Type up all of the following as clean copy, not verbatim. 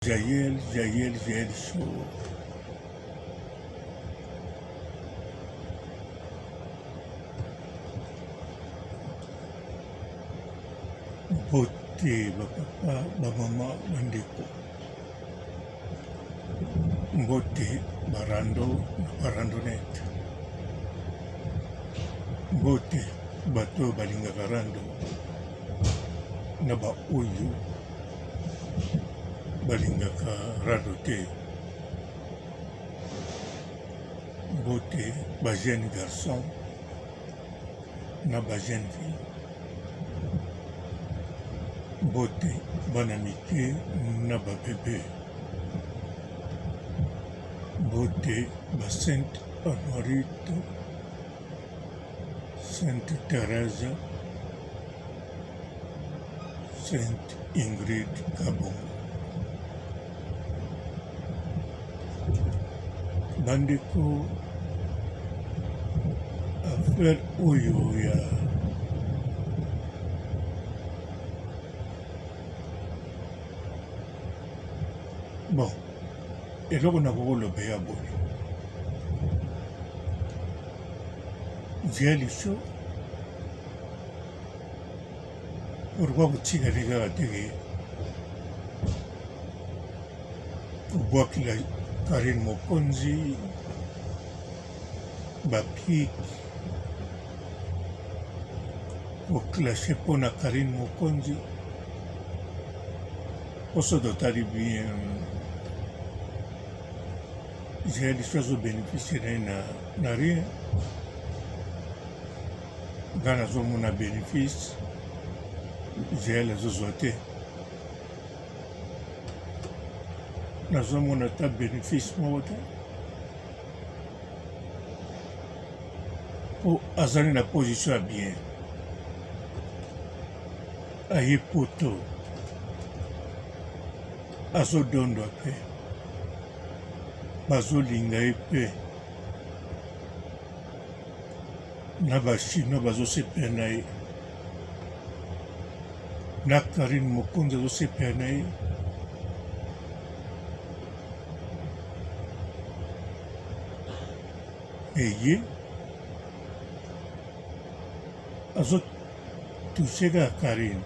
Jael Show. Mbote bapapa bamama bandeko. Mbote barando barandonete. Mbote bato balingaka rando na ba oyo balingaka rando te. Mbote ba jeune garçon na ba jeune fille. Mbote bana mike na ba bebe. Mbote ba Sainte Honorite, Sainte Thérèse, Sainte Ingrid Kabongo. Bandeko affaire oyo ya bon eloko na kokoloba ya boye nzia liso pourkui kotikali kaka teke kobwakila Karine Mokonzi bapiki koklashe mpona Karine Mokonzi poso totali bien j'ai liso azobénéficie na ye na rien nga nazomona bénéfice j'ai azozwa te nazomona ata bénéfice moko te mpo azali na position ya bien aye poto azodondwa mpe bazolinga ye mpe na bachinois bazosepela na ye na Karine Mokonzi azosepela na ye eye azotushe kaka Karine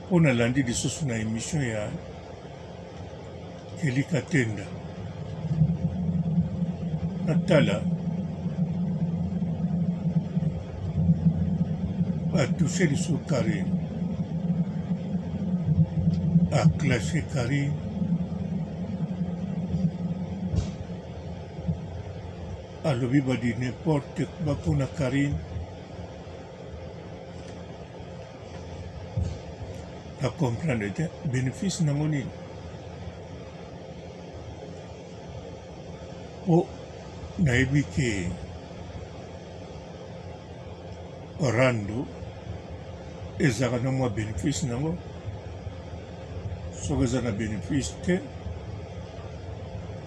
mpo nalandi lisusu na émission ya Kelly Katenda natala atushe lisusu Karine aklashe Karine alobi badi n'importe bapona Karine akomprendre te bénéfice nango nini mpo nayebi ke rando ezalaka na mwa bénéfice nango soki eza na bénéfice te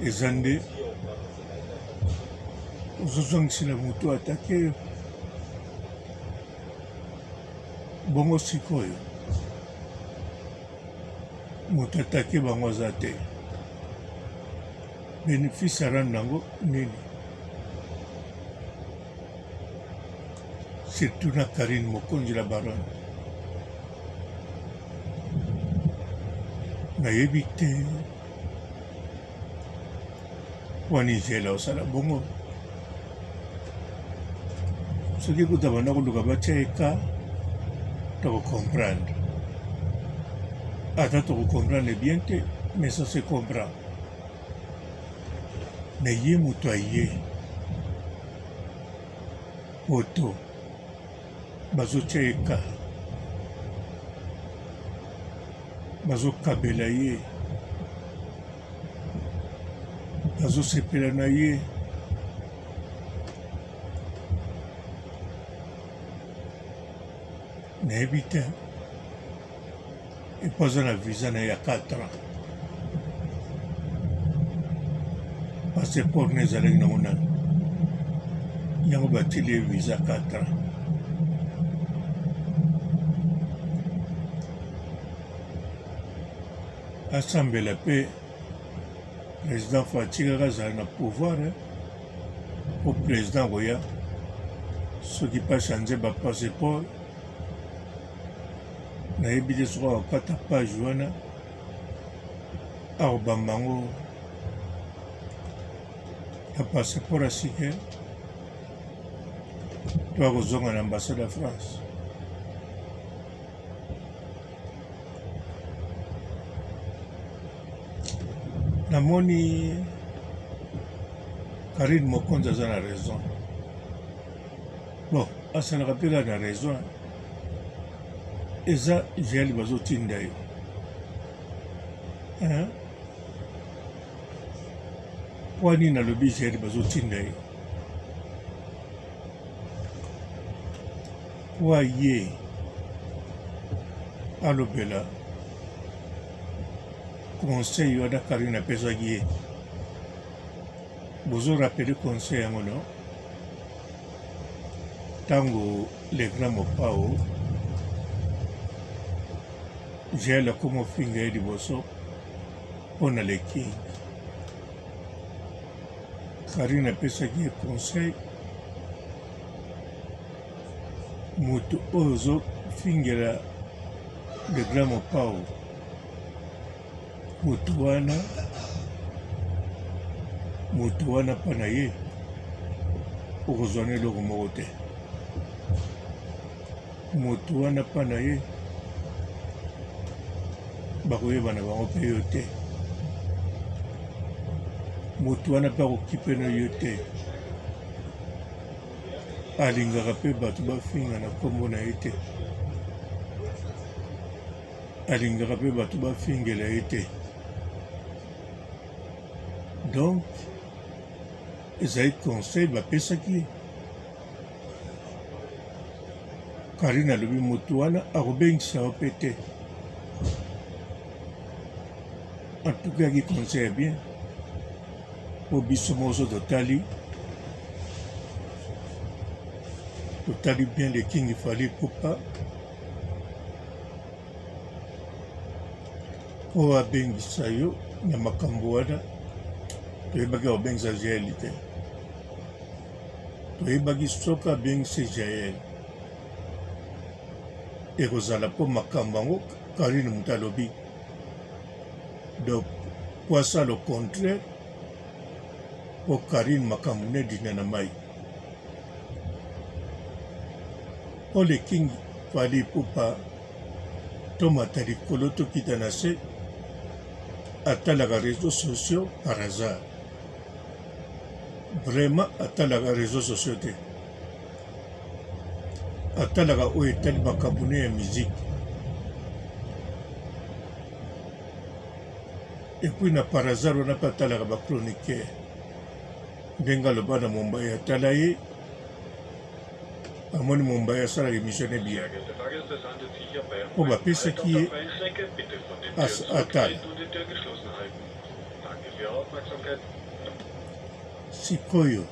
eza nde ozozongisela motu atake yo bongo sikoyo moto atake bango aza te bénéfice arande nango nini surtout na Karine Mokonzi la baronne nayebi te wani nzela osala bongo soki kuta banda koluka batia eka tokokomprendre ata tokokomprendre bien te mais ça se comprend na ye moto aye poto bazotia eka bazokabela ye bazosepela na ye nayebi te epo aza na visa na ye ya 4 ans passeport na ezalaki nango nano yango batili ye visa 4 ans asambela mpe président fo atikaka azala na pouvoir po président koya soki mpasi anze bapasseport nayebi te soki akokata page wana akobamba yango ya passeport asike to akozonga na ambassade ya France. Namoni Karine Mokonzi aza na raison. Bon, asalaka mpe kaka na raison eza jeli bazotinda yo mpo nini nalobi jeli bazotinda yo mpo aye alobela conseil wana Karine apesaki ye bozorapele conseil yango no ntango le grand mopao jele akoma ofinga ye liboso mpo na le king. Karine apesaki ye conseil moto oyo ozofingela le grand mopao moto wana mpa na ye okozwa na eloko moko te. Moto wana mpa na ye bakoyeba na bango mpe yo te. Moto wana mpe akokipe na yo te. Alingaka mpe bato bafinga na nkombo na ye te. Alingaka mpe bato bafingela ye te. Donc ezali conseil bapesaki ye. Karine alobi moto wana akobengisa yo mpe te. En tout cas qui conseille bien po biso moso totali bien le king Fally Ipupa po abengisa yo na makambo wana toyebaki abengisa Jael te. Toyebaki soki abengisa Jael ekozala mpo makambo yango Karine moto alobi. Donc po asala le contraire po Karine makambo nedina na mai. Po le king Fally Ipupa tomata likolo tokita na se atalaka réseaux sociaux par hasard. Vraiment atalaka réseaux sociaux te. Atalaka oyo etali makambo ne ya musique. Et puis na par hasard wana mpe atalaka bachroniqueur ndenge aloba na Mombai atala ye amoni Mombai asalaka émission ne bien mpo bapesaki ye atala. Sikoyo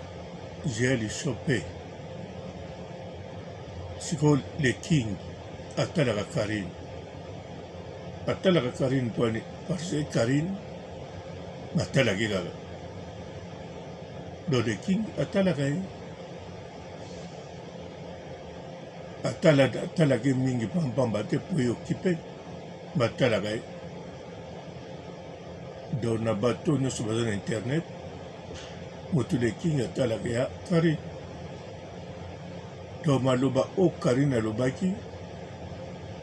Jael Chope sikoyo le king atalaka Karine. Atalaka Karine mponi parce que Karine batalaki kaka. Donc le king atalaka ye atalaki mingi pampamba te po ye okipe batalaka ye. Donc na bato nyonso baza na internet moto le king atalaka ya Karine. Donc maloba o Karine alobaki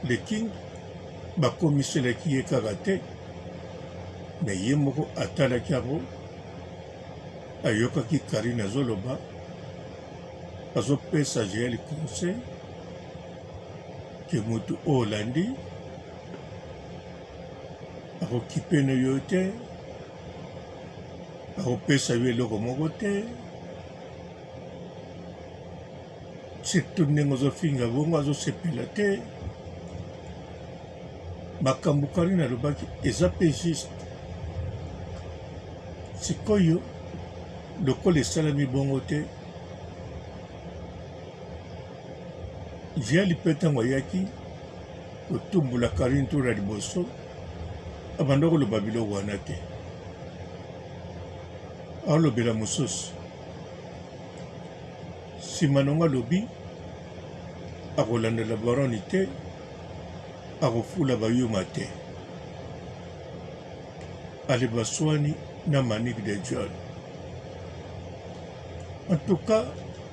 le king bakomiselaki ye kaka te me ye moko atalaki yango ayokaki Karine azoloba azopesa Jael conseil ke moto oyo olandi akokipe na yo te akopesa yo eloko moko te surtout ndenge ozofinga bongo azosepela te. Makambo Karine alobaki eza mpe juste. Sikoyo lokola esalami bongo te Jael mpe ntango ayaki kotumbola Karine to na liboso abanda koloba biloko wana te aolobela mosusu nsima nango alobi akolandela baroni te akofula bayuma te ale baswani na Manique de John. En tout cas,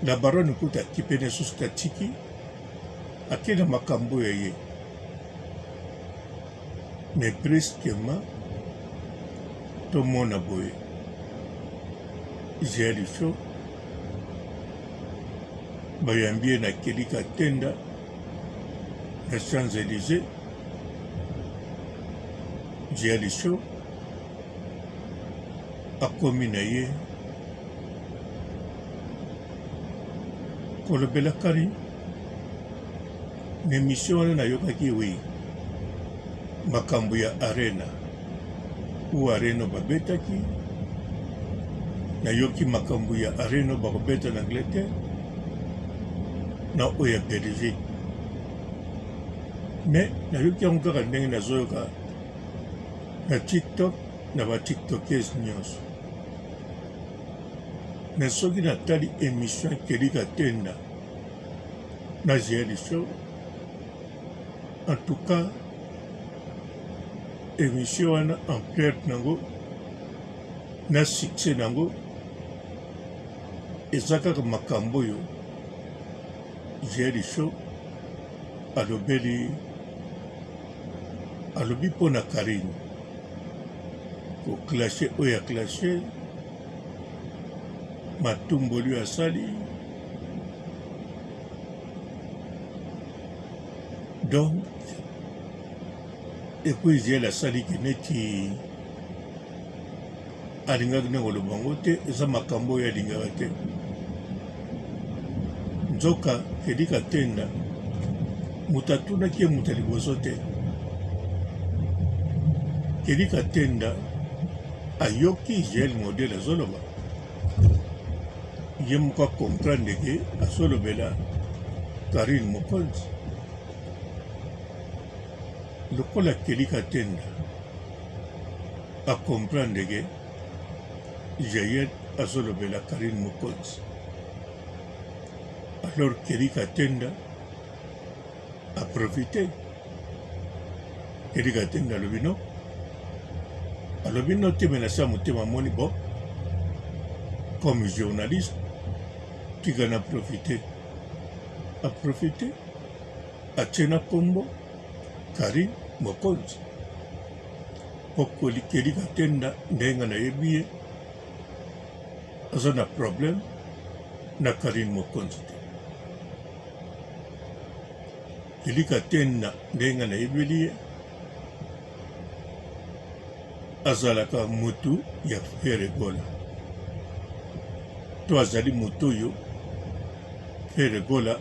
la baronne kuta kipene susta tiki akena makambo ya ye. Mais brusquement, tomona boye. J'ai le chaud. Bayambie na kelika tenda na Champs-Élysées. J'ai le chaud. Akomi na ye kolobela Karim na émission wana nayokaki wi makambo ya arena u arena babetaki nayoki makambo ya arena bakobeta na Angleterre na oyo ya Belgique mais nayoki yango kaka ndenge nazoyoka na TikTok na batiktokers nyonso mais soki natali émission kelika tenda na GL Show, en tout cas émission wana ampleur nango na succès nango eza kaka makambo oyo GL Show alobi mpona Karine koklashe oyo aklashe matumboli asali donc epuis ye asaliki neti alingaki nde koloba yango te eza makambo oyo alingaka te nzoka kelika tenda moto atunaki ye moto ya liboso te kelika tenda ayoki Joel Modèle azoloba ye moko akomprendre ke azolobela Karine Mokonzi lokola kelika tenda akomprendre ke Joel azolobela Karine Mokonzi alors kelika tenda aprofite kelika tenda alobi no alobi no te menasa motema moni bon comme journaliste tika na aprofite atie na kombo Karine Mokonzi okoli kelika tenda ndenga nayebi ye aza na problème na Karine Mokonzi te kelika tenda ndenga nayebeli ye azalaka mutu ya Feregola to azali mutu oyo Feregola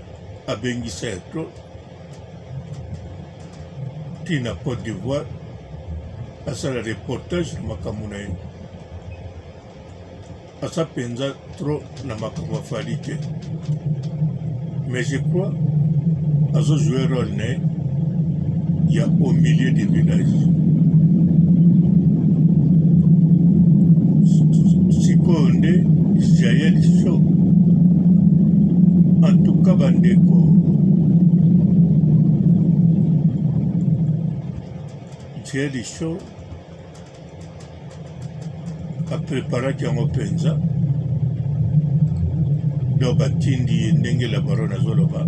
abengisa ya tro tina Côte d'Ivoire asala reportage na makambo na ye asa penza tro na makambo afali te mais je crois azo jouer rôle na ye ya au milieu du village sikoyo nde Joel Show en tout cas bandeko Joel Show apreparaki yango mpenza do batindi ye ndenge la barone azoloba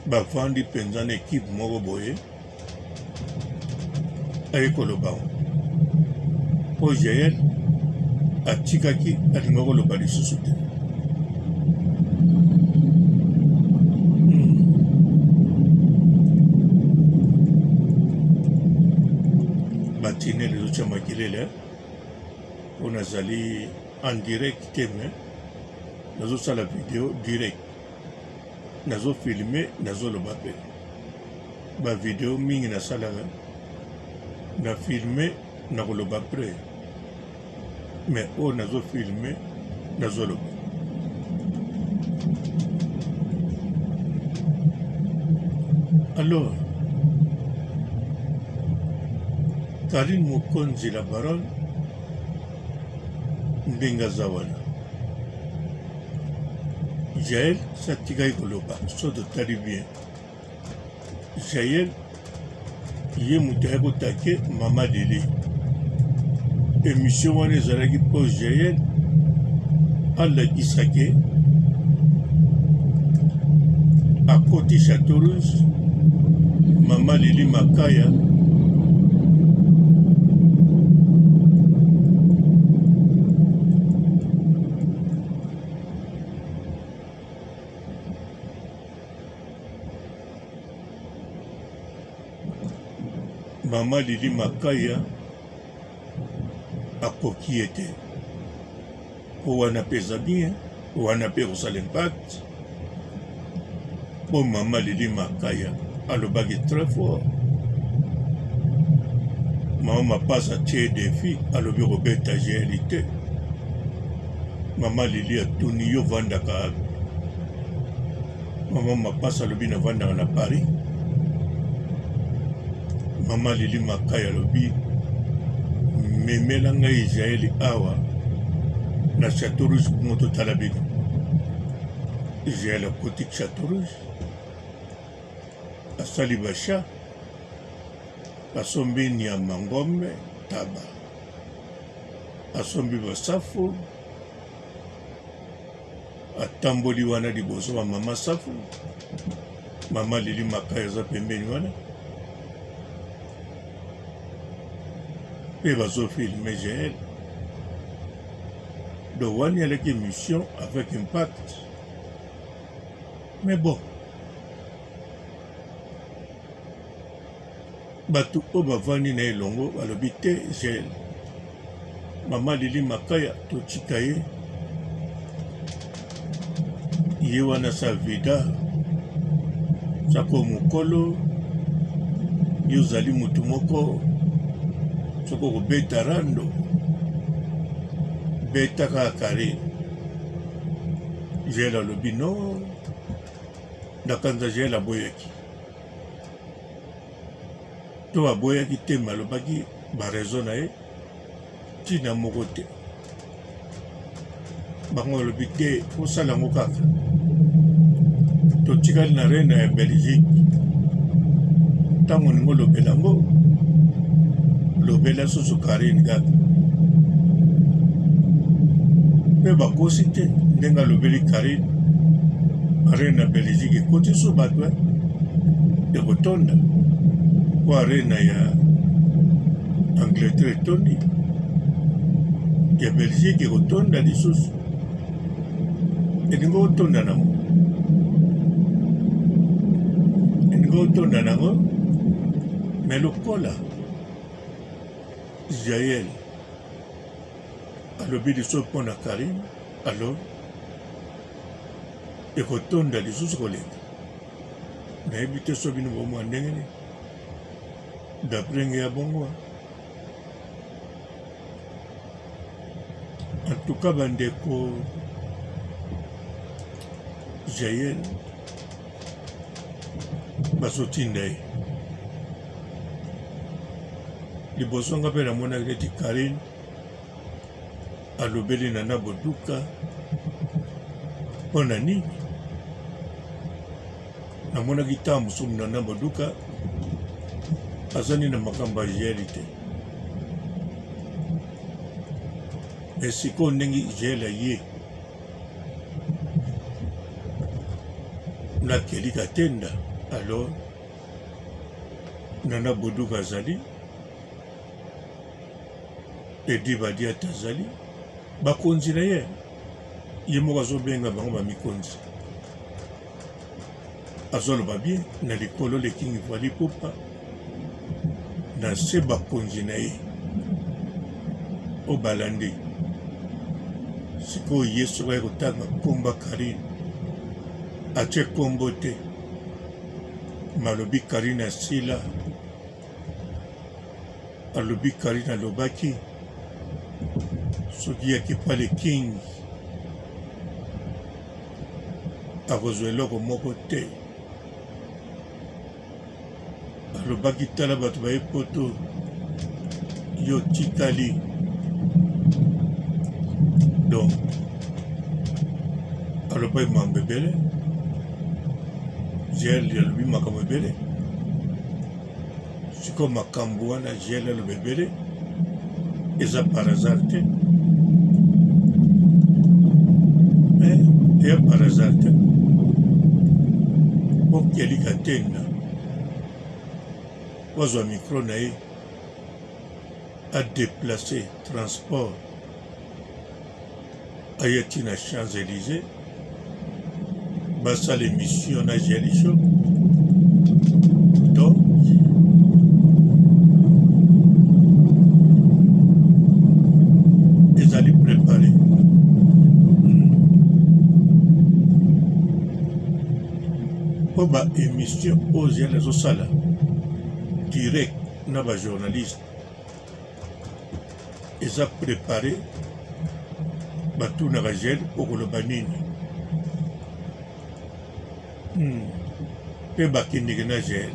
bafandi mpenza na ekipe moko boye aye koloba mpo Joel atikaki alinga koloba lisusu te batine lezo tia makelele mpo nazali en direct te me nazosala video direct nazofilme nazoloba mpe bavideo mingi nasalaka na filme na koloba pre mais oyo nazofilme nazoloba alors Karine mokonzi la baronne ndenge aza wana. Jaël satikaki koloba so totali bien. Jaël ye moto ayaki kotake mama lele. Émission wana ezalaki mpo Jaël alakisaki akoti Château Rouge mama leli makaya mama lili makaya akoki ete po wana mpe eza bien wana mpe kosala impact po mama lili makaya alobaki très fort mama mapasa atie defi alobi kobeta Jaël te mama lili atuni yo vandaka api mama mapasa alobi navandaka na Paris mama lili makaya alobi memela ngai Jaël awa na Château Rouge bongo totala bino. Jaël akoti Château Rouge asali basha asombi nyama ngombe taba asombi basafu atamboli wana liboso ba mama safu mama lili makaya aza pembeni wana mpe bazofilme Jaël. Donc wani alaki émission avec impact. Mais bon, bato oyo bavandi na elongo balobi te Jaël mama lili makaya totika ye ye wana sa vida sako mokolo yo ozali motu moko soko kobeta rando beta kaka Karine. Jaël alobi non nakanza Jaël aboyaki to aboyaki te malobaki baraison na ye ntina moko te bango balobi te fosala yango kaka totikali na reine ya Belgique ntango olingi olobela yango lobela susu Karine kaka mpe bakosi te ndenge alobeli Karine reine ya Belgique ekoti so bato ekotonda po reine ya Angleterre etondi ya Belgique ekotonda lisusu elingi otonda nango me lokola Jaël alobi liso mpo na Karine alors ekotonda lisusu koleka nayebi te so bino bomwa ndenge nini d'après nge ya bongo en tout cas bandeko Jaël bazotinda ye liboso nga mpe namonaki neti Karine alobeli Nana Boduka mpo na nini namonaki ntango mosusu Nana Boduka azali na makambo ya Jaël te me sikoyo ndenge Jaël aye nakeli katenda alors Nana Boduka azali Edi Badi ata azali bakonzi na ye moko azobenga bango bamikonzi azoloba bien na likolo lekingi Fally Ipupa na se bakonzi na ye oyo balandi sikoyo ye soko ya kotanga komba Karine atie kombo te malobi Karine asila alobi Karine alobaki soki yaki pa le king akozwa eloko moko te alobaki tala bato baye poto yo tikali donc alobai mambebele GL yalobi makambo ebele siko makambo wana GL alobi ebele eza par hasard te eya par hasard te po kelika tenda wazwa micro na ye adeplace transport aya ti na Champs-Élysées basala émission na GL Show donc ezali préparé po ba émission oyo GL azosala direct na bajournaliste eza préparé batunaka GL okoloba nini mpe bakendeke na GL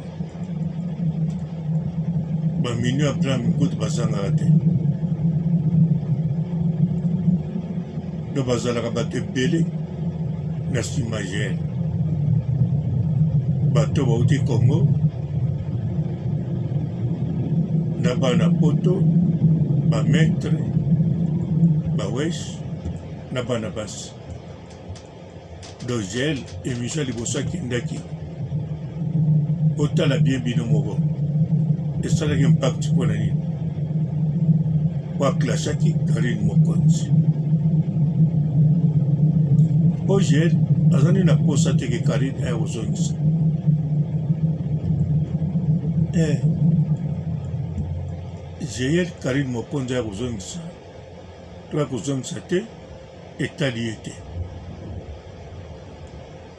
baminu abraham kutu bazangaka te do bazalaka bato ebele na nsima GL bato bauti Congo na bana poto bametre bawesh na bana basi donc GL émission liboso akendaki otala bien bino moko esalaki impact mpona nini po aklashaki Karine Mokonzi po GL aza nini na posa teke Karine aya kozongisa GL Karine Mokonzi aya kozongisa to aya kozongisa te etali ye te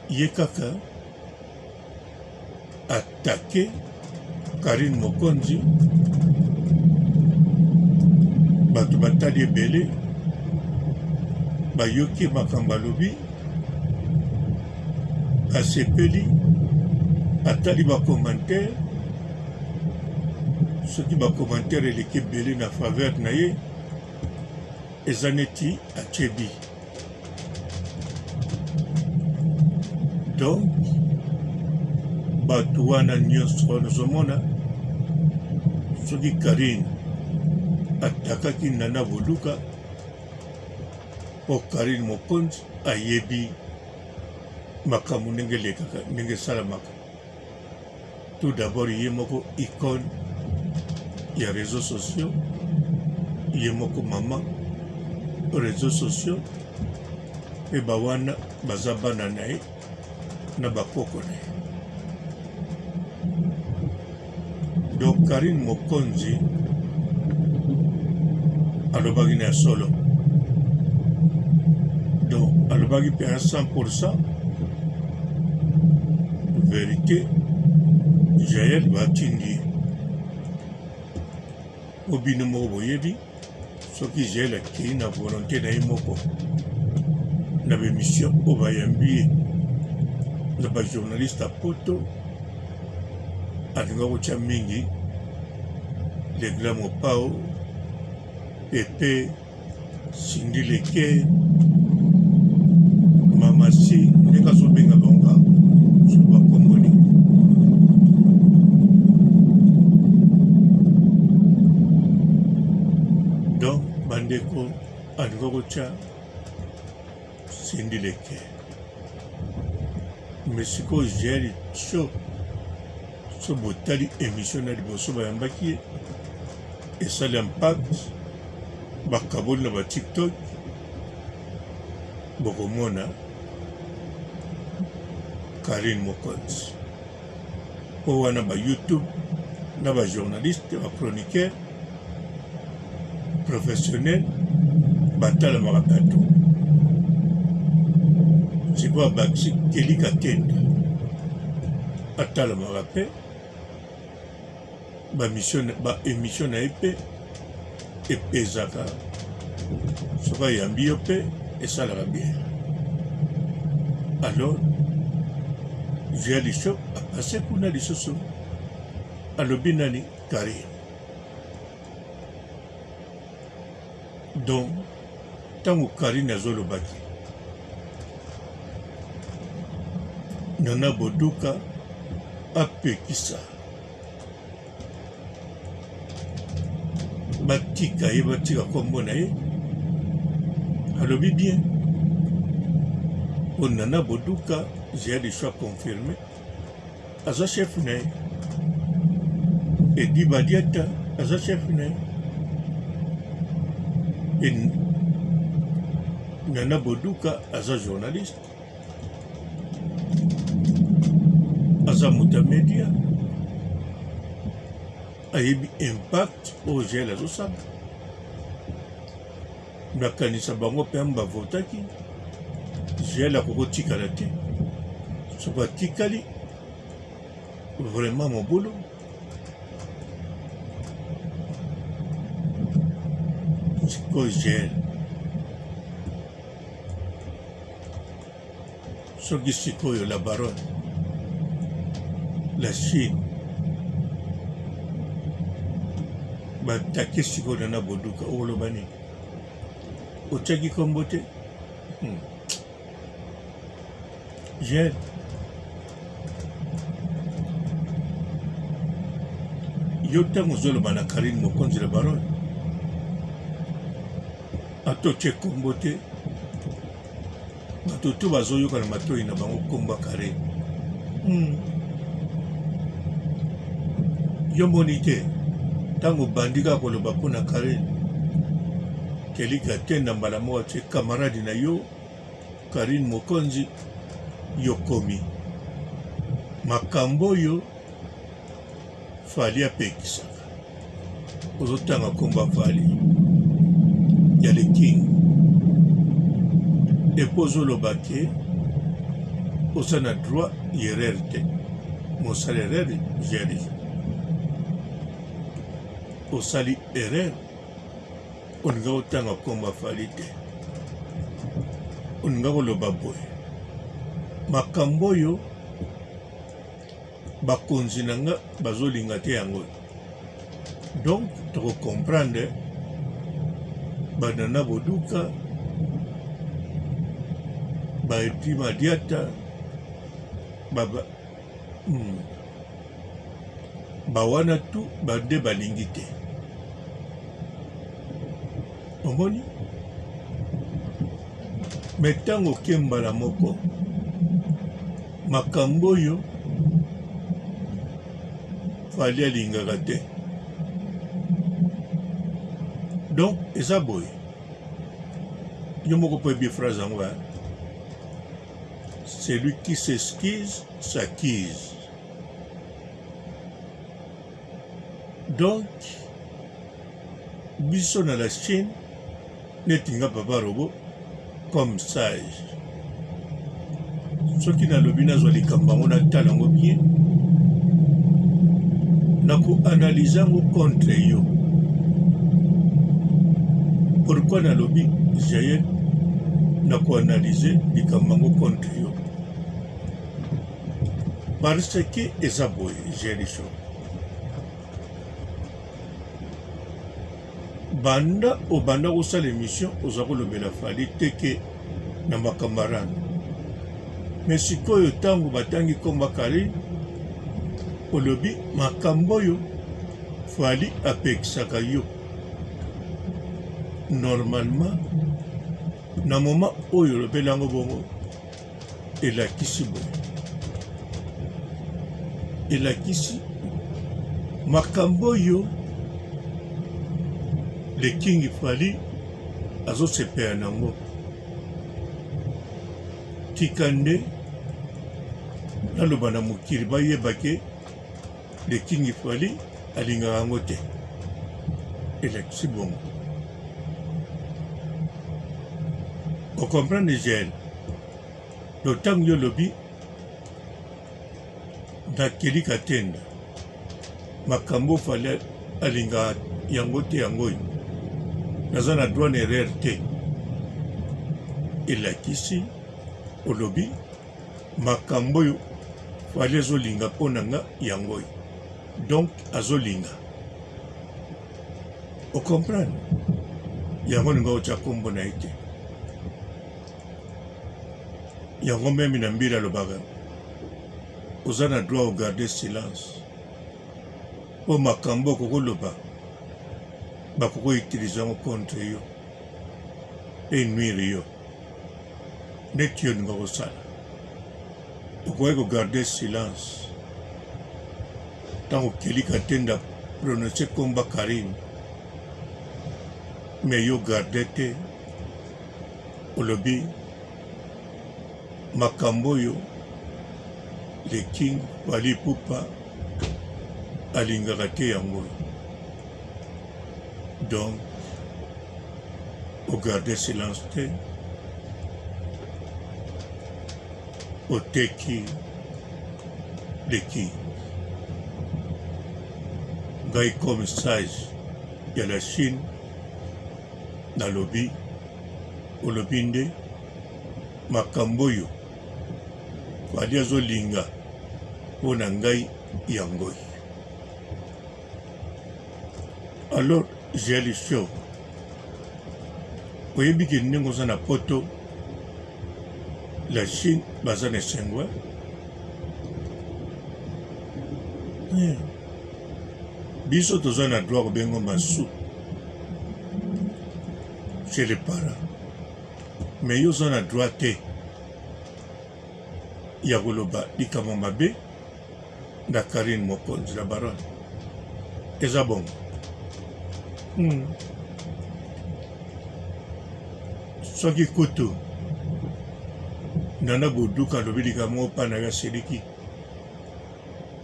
ye kaka atake Karine Mokonzi bato batali ebele bayoki makambo alobi asepeli atali bacommentaire soki bacommentaire eleki ebele na faveur na ye eza neti atyebi donc bato wana nyonso nazomona soki Karine atakaki Nana Boluka po Karine Mokonzi ayebi makambo ndenge elekaka ndenge esalamaka tout d'abord ye moko icône ya réseaux sociaux ye moko mama réseaux sociaux mpe bawana baza bana na ye na bakoko na ye donc Karine Mokonzi alobaki na solo donc alobaki mpe à 100% vérité GL batindi po bino moko boyebi soki GL akei na volonté na ye moko na bémission oyo bayambi ye na bajournaliste a poto alinga kotya mingi le grand mopao pepe Cindy Leke mamasi ndenge azobenga bango so bakongoli donc bandeko alinga kotya Cindy Leke mais sikoyo GL Show so botali émission na liboso bayambaki ye esali impact bakaboli na batiktok bokomona Karine Mokonzi po wana bayoutube na bajournaliste bachroniqueur professionnel batalamaka bato sikoyo abakisi kelika tenda atalamaka mpe baémission na ye mpe epezaka soki ayambi yo mpe esalaka bien alors GL Show apase kuna lisusu alobi nani Karine donc ntango Karine azolobaki Nana Boduka apekisa batika ye batika kombo na ye alobi bien po Nana Boduka j'ai des choix confirmés aza chef na ye Edi Badiata aza chef na ye et Nana Boduka aza journaliste aza mutamedia ayebi impact oyo GL azosala nakanisa bango mpe amo bavotaki GL akokotikala te so batikali vraiment mobulu sikoyo GL soki sikoyo la baronne la Chine batake sikoyo Nana Boduka oloba nini otiaki kombo te GL yo ntango ozoloba na Karine mokonzi la baronne ata otie kombo te bato to bazoyoka na matoi na bango kombo ya Karine yo moni te ntango bandi kaka koloba mpo na Karine kelika te na mbala moko atie kamaradi na yo Karine mokonzi yokomi makambo oyo Fally apekisaka ozotanga komba Fally ya le king epo ozoloba ke oza na droit erreur te mosala erreur GL osali erreur olinga otanga komba Fally te olinga koloba boye makambo oyo bakonzi na nga bazolinga te yango donc tokokomprendre Nana Boduka Edi Badiata bawana tu bande balingi te omoni me ntango oke mbala moko makambo oyo Fally alingaka te donc eza boye yo moko mpo ebi phrase yango celui qui s'excuse s'accuse donc biso na la Chine neti nga Papa Robo comme sage soki nalobi nazwa likambo yango natala yango bien nakoanalyse yango contre yo pourquoi nalobi GL nakoanalyse likambo yango contre yo parce que eza boye GL show banda obanda kosala émission oza kolobela Fally teke na makamarani mais sikoyo ntango batangi komba Karine olobi makambo oyo Fally apekisaka yo normalement na moment oyo olobeli yango bongo elakisi boye elakisi makambo oyo le king Fally azosepela nango tika nde naloba na mokili bayeba ke le king Fally alingaka yango te elakisi bongo okomprendre GL lo ntango yo lobi nakelika tenda makambo Fally alingaka yango te yango oyo naza na droit na erreur te elakisi olobi makambo oyo Fally azolinga mpo na nga yango oyo donc azolinga okomprendre yango ninga otya kombo na ye te yango meme na mbila alobaka oza na droit ogarde silence mpo makambo okokoloba bakokoutilize yango contre yo enuire yo neti yo ninga kosala okoki kogarde silence ntango okelika te nda prononce komba Karim me yo garde te olobi makambo oyo le king Fally Ipupa alingaka te yango donc ogarde silence te oteki le king ngai comme sage ya la Chine nalobi olobi nde makambo oyo Fally azolinga mpo na ngai yango. Alors j'ai le show oyebi ke ndenge oza na poto la Chine baza na esengo biso toza na droit kobenga masu chez les parents mais yo oza na droit te ya koloba likambo mabe na Karine mokonzi la baronne eza bongo soki kutu Nana Boduka alobi likambo opana yo aseliki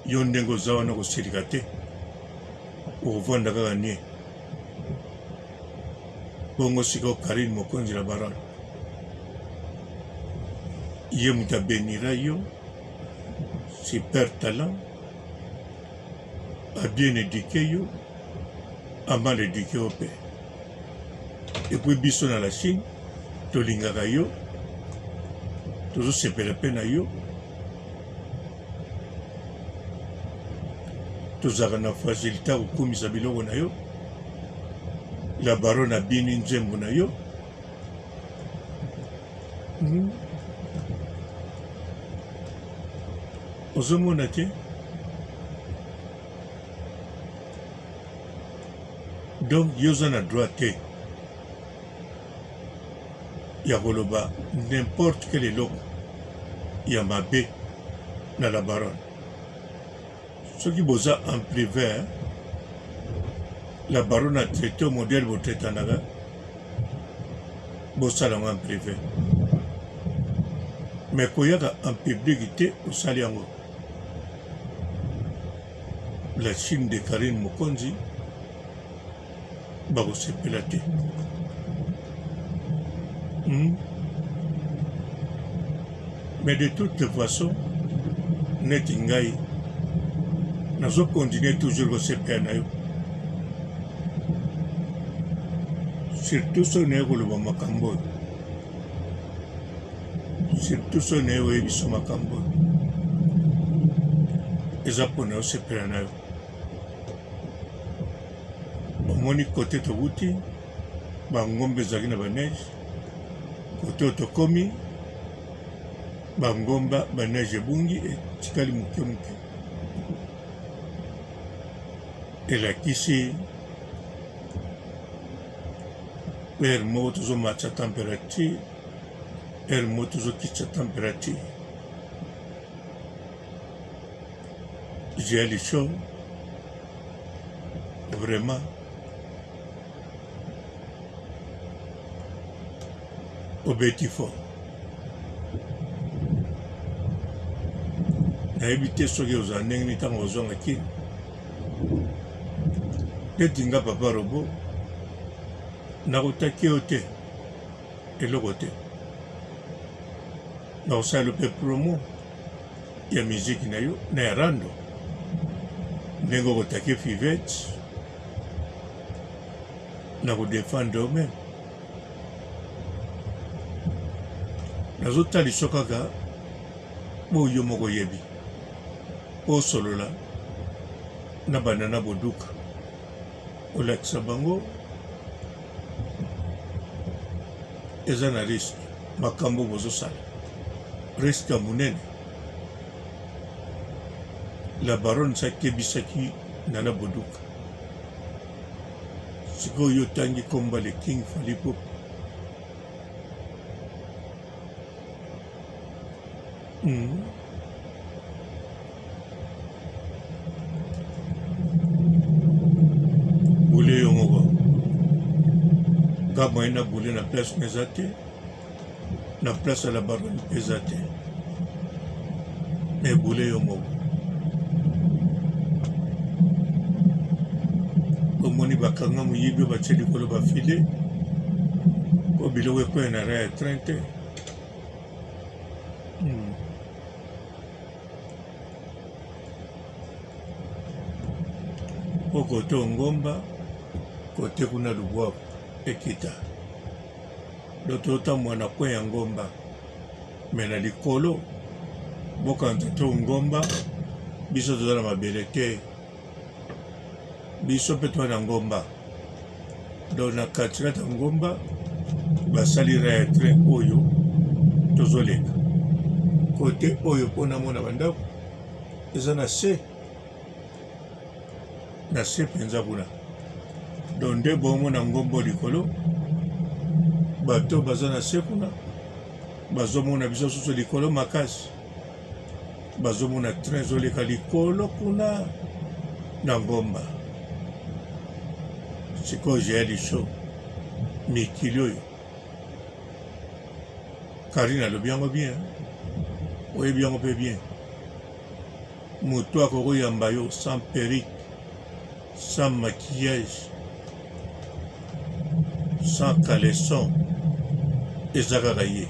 yo ndenge oza wana koselika te okovanda kaka nie bongo sikoyo Karine mokonzi la baronne ye moto abenira yo super talent a bien éduqué yo a mal éduqué yo mpe epui biso na la Chine tolingaka yo tozosepela mpe na yo tozalaka na facilité kokumisa biloko na yo la baronne abini nzembo na yo ozomona te donc yo oza na droit te ya koloba n'importe quel eloko ya mabe na la baronne soki boza en privé la baronne a traité au modèle botraitanaga bosala yango en privé mais koyaka en public te osali yango la Chine de Karine mokonzi bakosepela te mais de toute façon neti ngai nazokontinue toujours kosepela na yo surtout soki naye koloba makambo oyo surtout soki naye oyebiso makambo oyo eza mpona osepela na yo omoni kote tobuti bangombe ezalaki na baneige kote oyo tokomi bangomba baneige ebungi etikali moke moke elakisi heure moko tozomatisa température heure moko tozokitisa température j'ai le chaud vraiment obeti fort nayebi te soki ozala ndenge nini ntango ozwangaki neti nga papa robo nakotaki yo te eloko te nakosala mpe promo ya miziki na yo na ya rando ndenge okotaki fivete nakodefendre yo meme nazotaliso kaka mpo yo moko yebi osolola na Nana Boduka olakisa bango eza na risque makambo bozosala risque ya monene. La baronne sakebisaki Nana Boduka sikoyo otangi komba le King Fally Ipupa bule yo moko nga moye na bule na place na eza te, na place ya la baronne eza te, me bule yo moko omoni bakanga moyibi batie likolo bafile po biloko ekoya na raya ya train te. Po kote ongomba kote kuna lubwaku ekita doto otambola na kwe ya ngomba me na likolo bokanza to ngomba biso toza na mabele te, biso mpe toza na ngomba. Donc na katikati ya ngomba basali raya ya train oyo tozoleka kote oyo mpona mona bandako eza na se mpenza kuna. Donc nde bomona ngombo likolo bato baza na se kuna bazomona biso susu likolo makasi, bazomona train ezoleka likolo kuna na ngomba. Sikoyo jeya lisho mikili oyo Karine alobi yango bien, oyebi yango mpe bien. Moto akokoyamba yo sans perruque, sans maquillage, sans caleçon, eza kaka ye.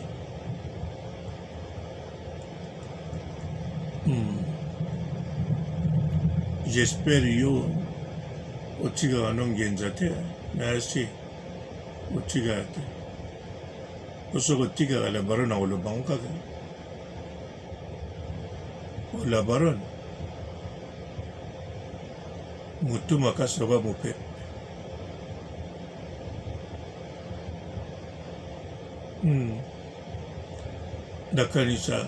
J'espère yo otikaka no ngenza te nayasi otikaka te osoki otikaka la baronne akolobango kaka la baronne motu makasi oba mopepe ndakanisa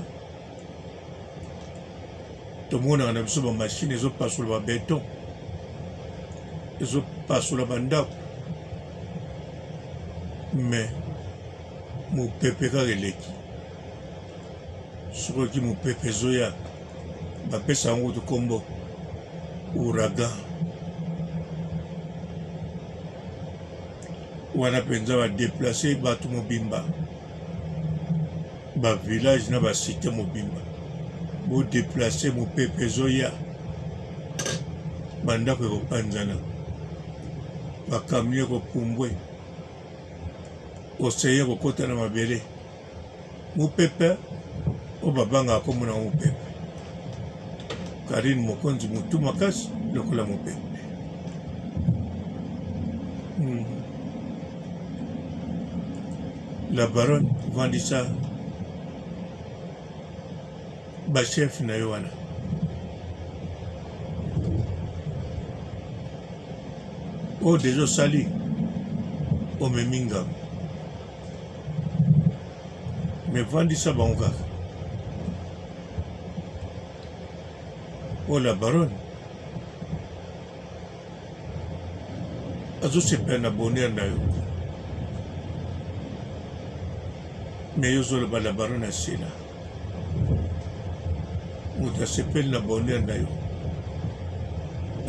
tomonaka na biso bamashine ezopasola babeton, ezopasola bandako, me mopepe kaka eleki. Soki mopepe ezoya bapesa yango to kombo ouragan, wana mpenza badeplace bato mobimba, bavillage na basite mobimba, bodeplace mopepe ezoya bandako ekopanzana, bakamio ekopumbwe, oseye kokota na mabele, mopepe o babanga akomona mopepe. Karine mokonzi motu makasi lokola mopepe. La baronne vandisa bachef na yo wana o deja osali omemi ngambo, me vandisa bango kaka. O la baronne azosepela na bonheur na yo, me yo ozoloba la baronne asila. Moto asepeli na bonheur na yo,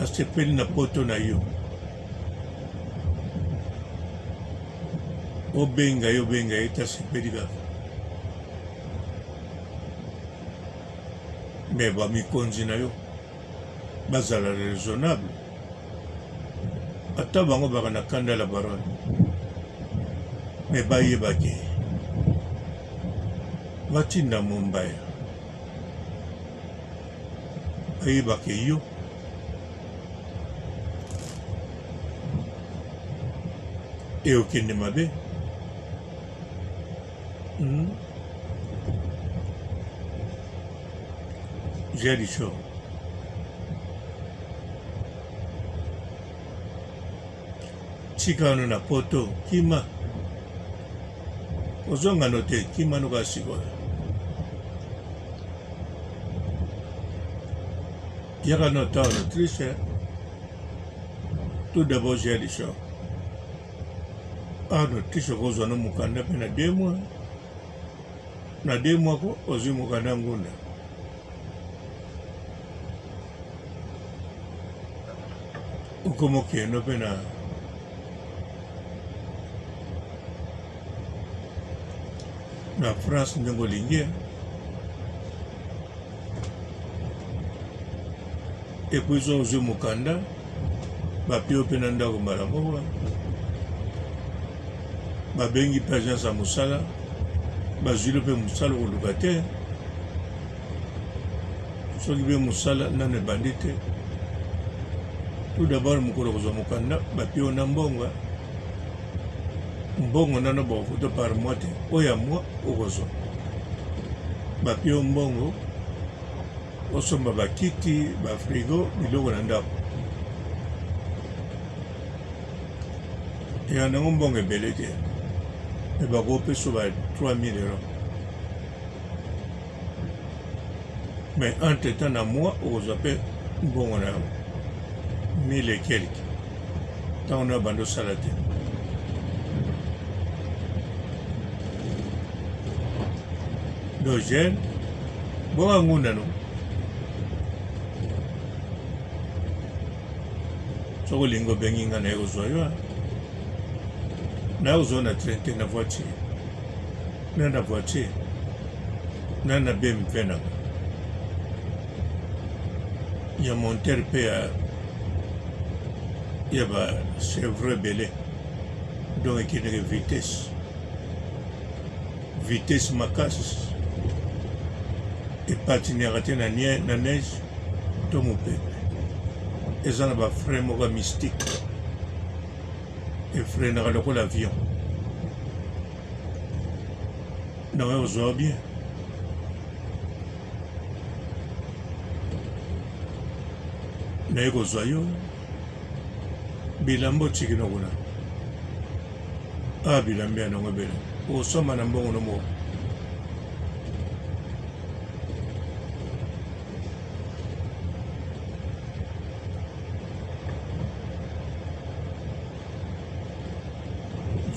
asepeli na poto na yo, obenga yo benga ye tasepeli kaka. Me bamikonzi na yo bazala raisonnable, ata bango baka na kanda la baronne, me bayebake batinda mombaya, bayebake yo eokende mabe. J'ai dit chaud. Chikano na poto kima ozonga note kimano ka sikoyo yaka nota en Autriche. Tout d'abord j'ai des choses en Autriche kozwana mukanda pe na 2 mois na 2 mois ko ozwi mukanda ngunda ukomokendo pe na France ndenge olingi epuis ozwi mukanda bapio mpe na ndako mbala moko babengi mpe agence ya mosala bazwili mpe mosala koluka te soki mpe mosala nano ebandi te tout d'abord mokolo kozwa mokanda bapio na mbongo nano bakofuta par mois te oyo ya mois okozwa bapio mbongo osomba bakiti bafrigo biloko na ndako ya nango mbongo ebele te me bakopesa ba 3000 euros mais entre temps na mois okozwa mpe mbongo na 1000 et quelque ntango na bando osala te do jeune boka ngunda no soko olingi obengi nga naye kozwa yo naye kozwa na train te na voiture na voiture na BMW nanga ya monteur mpe ya bachevre ebele donc ekendeke vitesse makasi epatinaka te na neige to mopepe eza na bafrein moko ya mystique efreinaka lokola avion nawe ozwa bien naye kozwa yo bilambo otikina kuna bilambi ya nango ebele okosomba na mbongo nomoko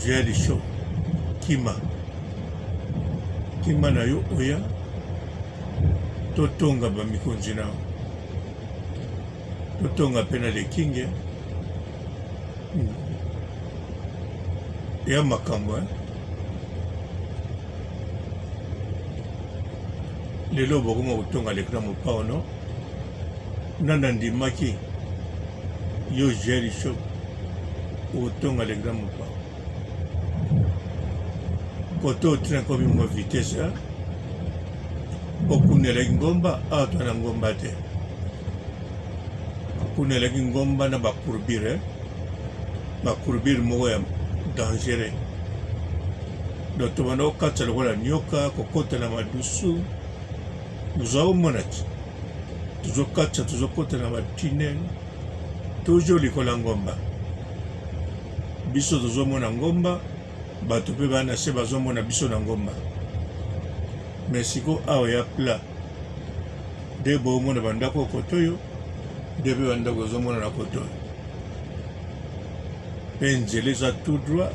j'ai des choses kima na yo oya totonga bamikonzi nao totonga mpe na lekinge ya makambo lelo bokoma kotonga lekina mopao no nanda ndimaki yo geri shop okotonga lekina mopao koto otrain komi mwa vitesse okunelaki ngomba awa na ngomba te okunelaki ngomba na bacourbure moko ya dangereux donc tobanda kokatisa lokola nyoka kokota na madusu tozwa komona ti tozokatisa tozokota na batunel toujours likola ngomba biso tozomona ngomba bato mpe bana se bazomona biso na ngomba mais siko awa ya plat nde boomona bandako okoto oyo nde mpe bandako ezomona na koto oyo mpe nzela eza tout droit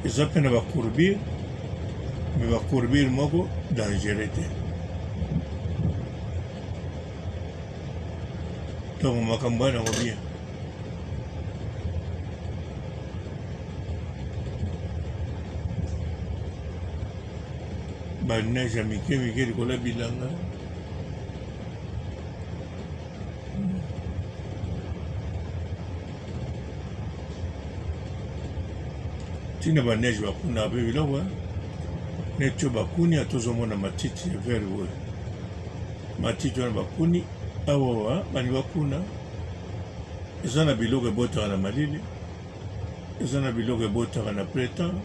eza mpe na bacourbure mais bacourbure moko dangereux te donc makambo wana yango bien baneige ya mike likolo ya bilanga ntina baneige bakunaka mpe biloko neti oyo bakuni atozomona matiti ya vere oyo matiti wana bakuni awa bani bakuna eza na biloko ebotaka na malili eza na biloko ebotaka na printemps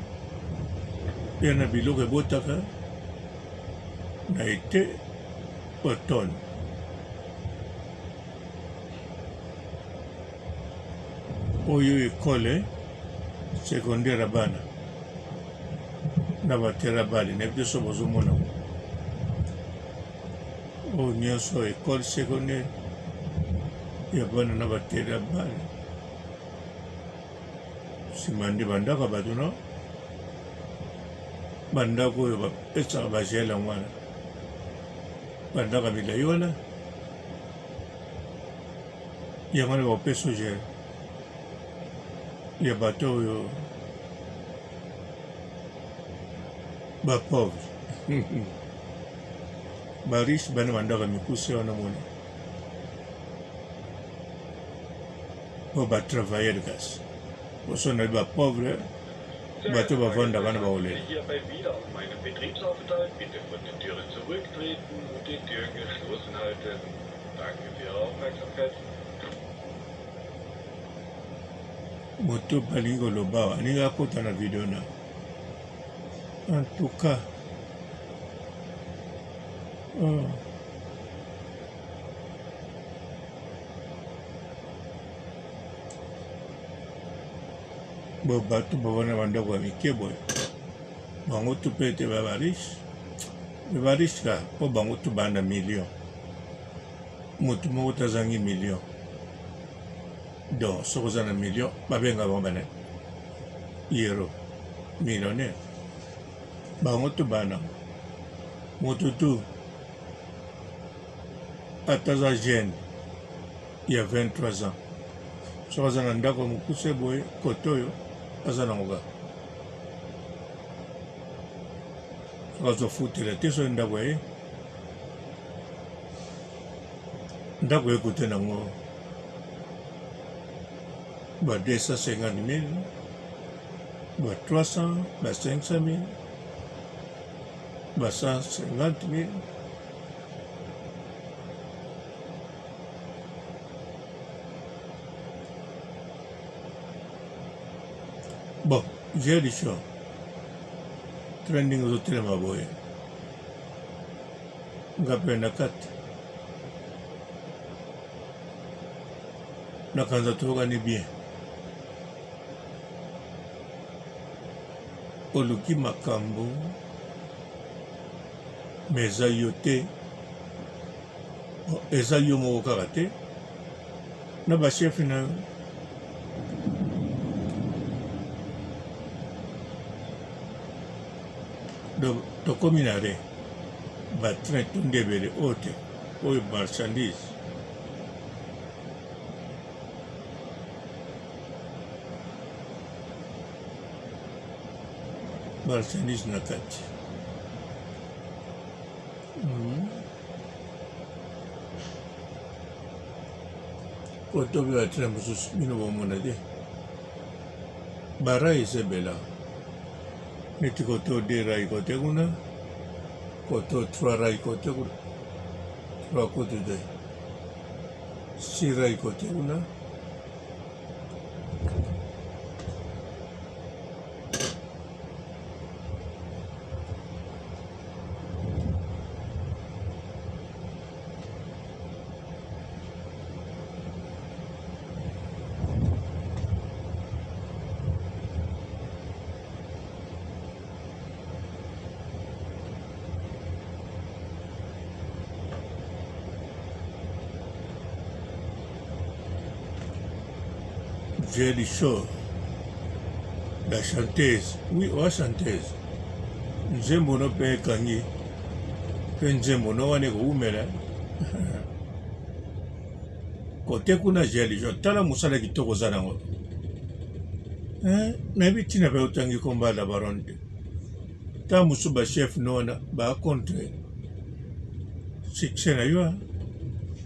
mpe na biloko ebotaka na été automne oyo ekole secondaire ya bana na batera bale na biso bozomona oyo nyonso école secondaire ya bana na batera bale nsima nde bandako bato no bandako oyo bapesaka bagele wana bandako milai wana yango nde bapesa gele ya bato oyo bapauvre bariche bana bandako mikuse wana moni po batravailleur kasi poso na bapauvre bato bavanda bana baolela Hierbei wieder auf meinen Betriebsaufenthalt. Bitte von den Türen zurücktreten und die Türen geschlossen halten. Danke für Ihre Aufmerksamkeit. moto balingi koloba awa aningi akota na video na en tout cas bo bato bavana bandako ya mike boye bango tu mpe ete babariche ka mpo bango tu banda million motu moko tazangi million donc soki oza na million babenga bango bana euro millionnaire bango tu bana motu tu ataza jeune ya 23 ans soki aza na ndako mokuse boye kote oyo aza nango kaka soki azofutela te soki ndako ye kote nango ba 250 000 ba 300 ba 500 000 ba 150 000 bon j'ai dit ça trending ozotelema boye nga mpe na kati nakanza toyokani bien oluki makambo me eza yo te eza yo moko kaka te na bachef na yo tokomi na re batrain tondi ebele oyo te oyo marchandise na kati koto oyo batrain mosusu bino bomona te barai eza ebela neti koto 2 rai kote kuna koto 3 rai kote kuna 3 kote te 6 rai kote kuna j'ai dit chaud la chanteuse oui oa chanteuse nzembo no mpe ekangi mpe nzembo no wana ekoumela kote kuna j'ai dit chaud tala mosala kitoko oza nango nayebi ntina mpe otangi kombala baron te ta mosu bachef no wana baakontre succès na yo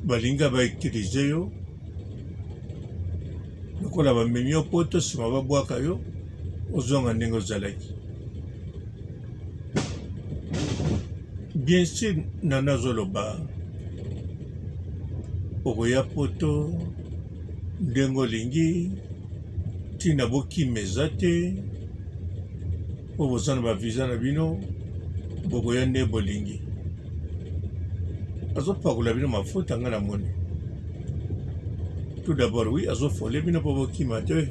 balinga bautilize yo lokola bamemi yo poto nsima babwaka yo ozonga ndenge ozalaki bien sûr nana azoloba okoya poto ndenge olingi ntina bokima eza te po boza na baviza na bino bokoya nde bolingi azopakola bino mafuta nga na moni tout d'abord oui azofole bino mpo bokima te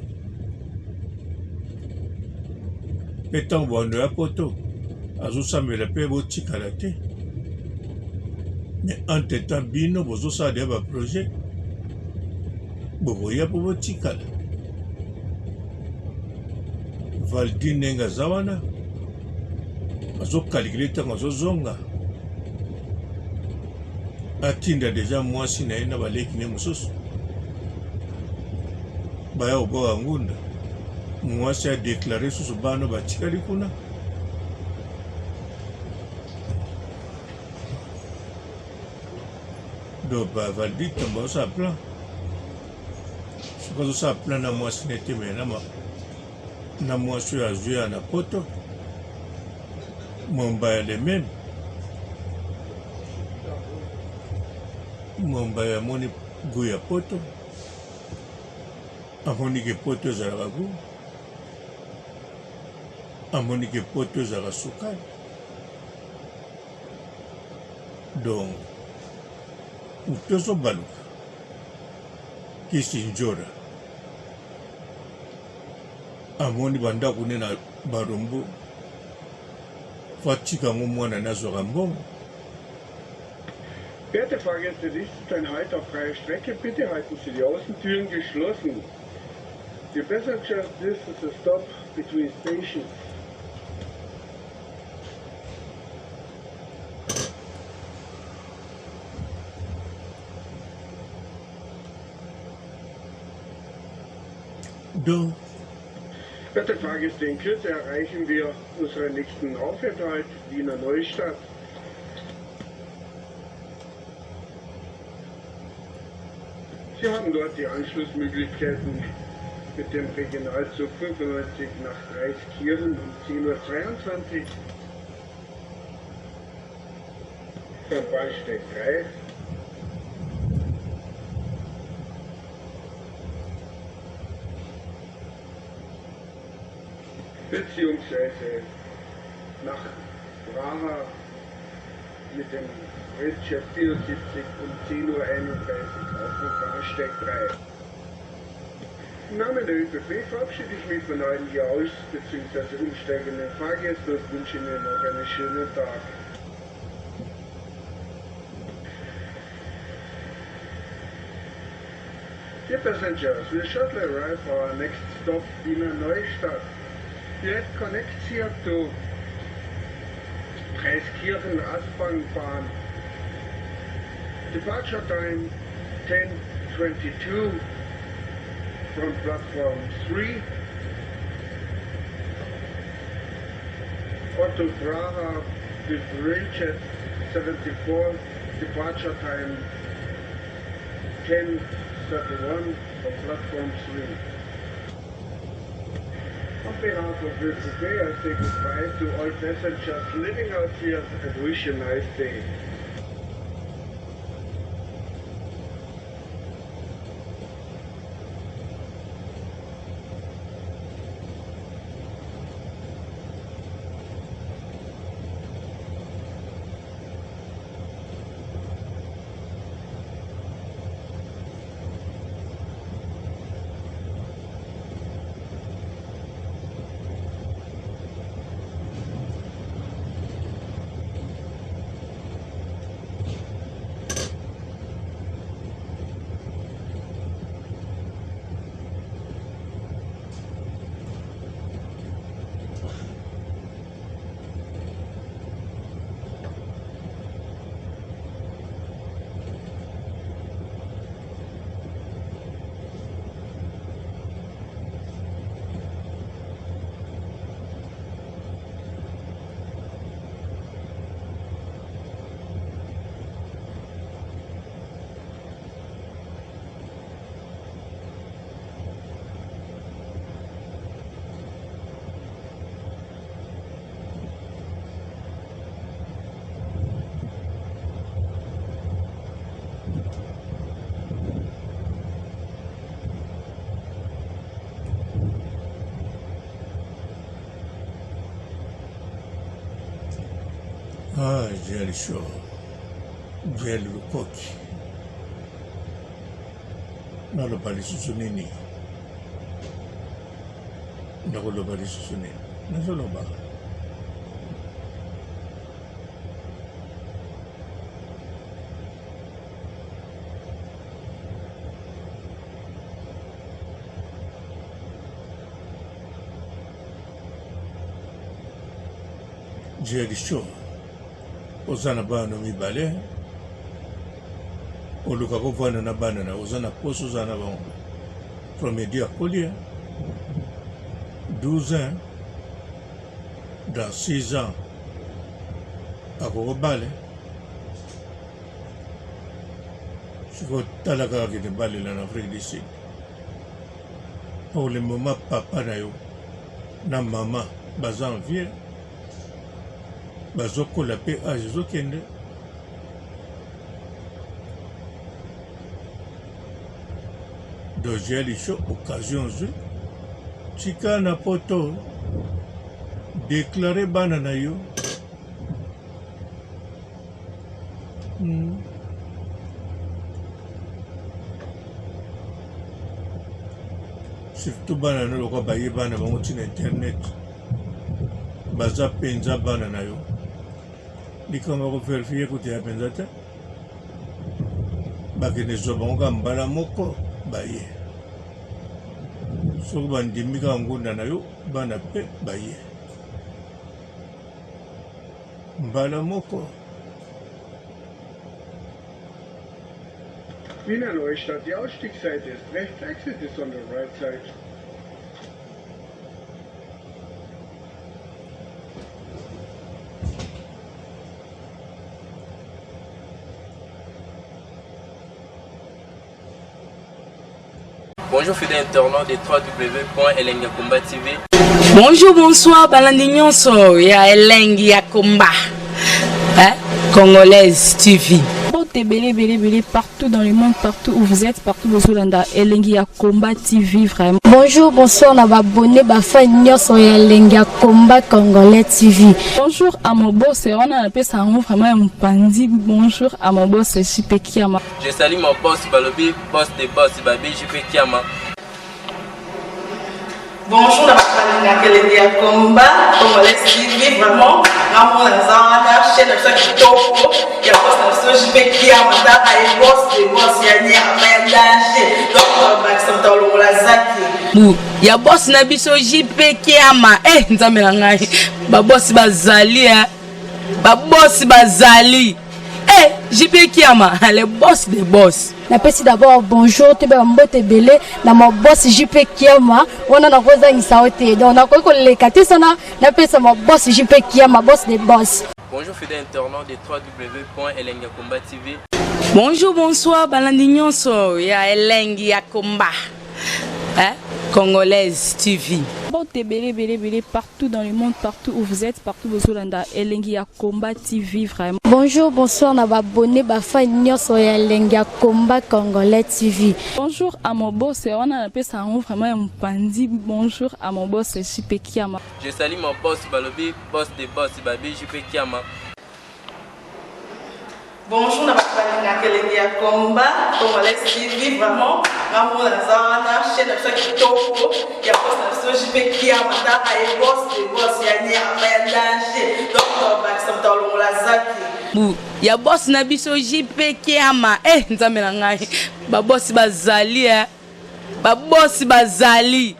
mpe ntango boando ya poto azosambela mpe botikala te mais entre temps bino bozosala deya baprojet boboya mpo botikala valdi ndenge aza wana azokalikile ntango azozonga atinda deja mwasi na ye na baleki ne mosusu baya koboka ngunda mwasi adeklare susu bana batikali kuna donc bavaldi ntango azosala plan soki azosala plan na mwasi ne te me na mwasi oyo azwi ya na poto mombaya le meme mombaya amoni gu ya poto amoni ke poto ezalaka gu amoni ke poto ezalaka sukali donc moto ozobaluka kisi njora amoni bandako ne na barombo fo atika yango mwana nazwaka mbongo. Werte Fahrgäste, dies ist ein Halt auf freier Strecke. Bitte halten Sie die Außentüren geschlossen. The passengers, this is a stop between stations. Donc, Werte Fahrgäste, in Kürze erreichen wir unseren nächsten Aufenthalt, Wiener Neustadt. Sie haben dort die Anschlussmöglichkeiten mit dem Regionalzug 95 nach Reiskirchen um 10:22 Uhr vom Bahnsteig 3. Beziehungsweise nach Praha mit dem Railjet 74 um 10:31 Uhr auf dem Bahnsteig 3. Im Namen der ÖBB verabschiede ich mich von allen hier aus bzw. umsteigenden Fahrgästen und wünsche Ihnen noch einen schönen Tag. Dear passengers, we shortly arrive for our next stop, Wiener Neustadt. It connects here to Reiskirchen Aspernbahn. Departure time 10:22 from platform 3. Otto Praha with Railjet 74. Departure time 10:31 from platform 3. On behalf of ÖBB, I say goodbye to all passengers living out here and wish you a nice day. Ah, Jel Show, Jel Lukoki. Naloba lisusu nini? Nakoloba lisusu nini? Nazoloba. Jelisho ozana bana mibale oluka kovanda na bana na ozana poso ozana bango premier dia kolia 12 ans dans 6 ans akokobale sikotala kaka kende balela na Afrique du Sud pour le moment papa na yo na mama baza en vie bazokola mpe age ezokende doje lisho occasion zwi tika na poto déclaré bana na yo surtout bana na lokola baye bana bango ntina internet baza mpenza bana na yo likanga koverifie kuti ya mpenza te bakende zwa bango ka mbala moko baye soki bandimi kaka ngunda na yo bana mpe baye mbala moko. Wiener Neustadt, die Ausstiegsseite ist rechts, Exit ist on the right side. Bonjour fidèles internautes de www.elengiakomba TV. Bonjour, bonsoir, balandi nyonso ya Elengi ya Komba, Congolaise TV. Belé partout dans le monde, partout où vous êtes, partout où vous êtes, Elengi ya Komba TV vraiment. Bonjour, bonsoir, on va abonné fan nyonso ya Elengi ya Komba Congolais TV. Bonjour à mon boss, on a appelé ça vraiment un pandi. Bonjour à mon boss, JP Kiama. Je salue mon boss Balobi, boss des boss Babi, JP Kiama. Bonjour, na Elengi ya Komba Congolais TV vraiment. Namo na zana chaîne de kitoko ya boss na JP Kiama ta ay boss des boss ya nya ya danger. Donc ba samta longola zaki. Ya boss na biso JP Kiama nzambe na ngai ba boss bazali ba boss bazali JP Kiama le boss des boss. Napesi d'abord bonjour te ba mbote belé na mo boss JP Kiama wana na koza ngisaote donc na ko lekate sana napesa mo boss JP Kiama boss des boss. Bonjour fidèles internautes de www.elengiakomba TV. Bonjour, bonsoir, balandi nyonso ya Elengi ya Komba, Congolaise TV. Belé partout dans le monde, partout où vous êtes, partout où vous êtes, Elengi ya Komba TV vraiment. Bonjour, bonsoir, on va abonné fan nyonso ya Elengi ya Komba Congolais TV. Bonjour à mon boss, on a appelé ça vraiment un pandi. Bonjour à mon boss, JP Kiama. Je salue mon boss Balobi, boss des boss Babi, JP Kiama. Bonjour, na Elengi ya Komba Congolais TV vraiment. Namo na zana chaîne de kitoko ya boss na JP Kiama ta ay boss des boss ya nya ya danger. Donc ba samta longola zaki. Ya boss na biso JP Kiama nzambe na ngai ba boss bazali ba boss bazali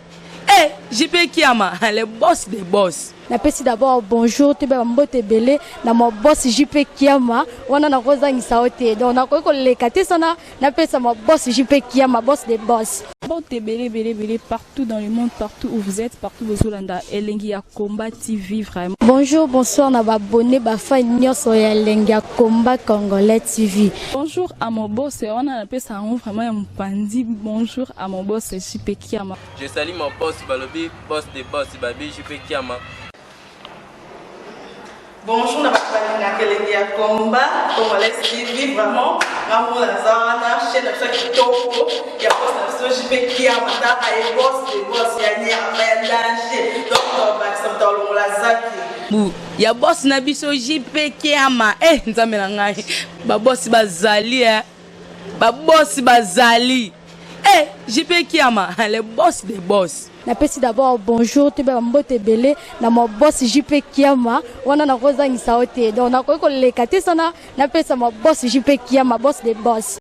JP Kiama le boss des boss. Napesi d'abord bonjour te ba mbote belé na mo boss JP Kiama wana na koza ngisaote donc na ko lekate sana napesa mo boss JP Kiama boss des boss. Belé partout dans le monde, partout où vous êtes, partout où vous êtes, Elengi ya Komba TV vraiment. Bonjour, bonsoir, on va abonné fan nyonso ya Elengi ya Komba Congolais TV. Bonjour à mon boss, on a appelé ça vraiment un pandi. Bonjour à mon boss, JP Kiama. Je salue mon boss Balobi, boss des boss Babi, JP Kiama. Bonjour, na Elengi ya Komba Congolais TV vraiment. Namo na zana chaîne de kitoko ya boss na JP Kiama ta ay boss des boss ya nya ya danger. Donc ba samta longola zaki. Ya boss na biso JP Kiama nzambe na ngai ba boss bazali ba boss bazali JP Kiama le boss des boss. Napesi d'abord bonjour te ba mbote belé na mo boss JP Kiama wana na koza ngisaote donc na ko lekate sana napesa mo boss JP Kiama boss des boss.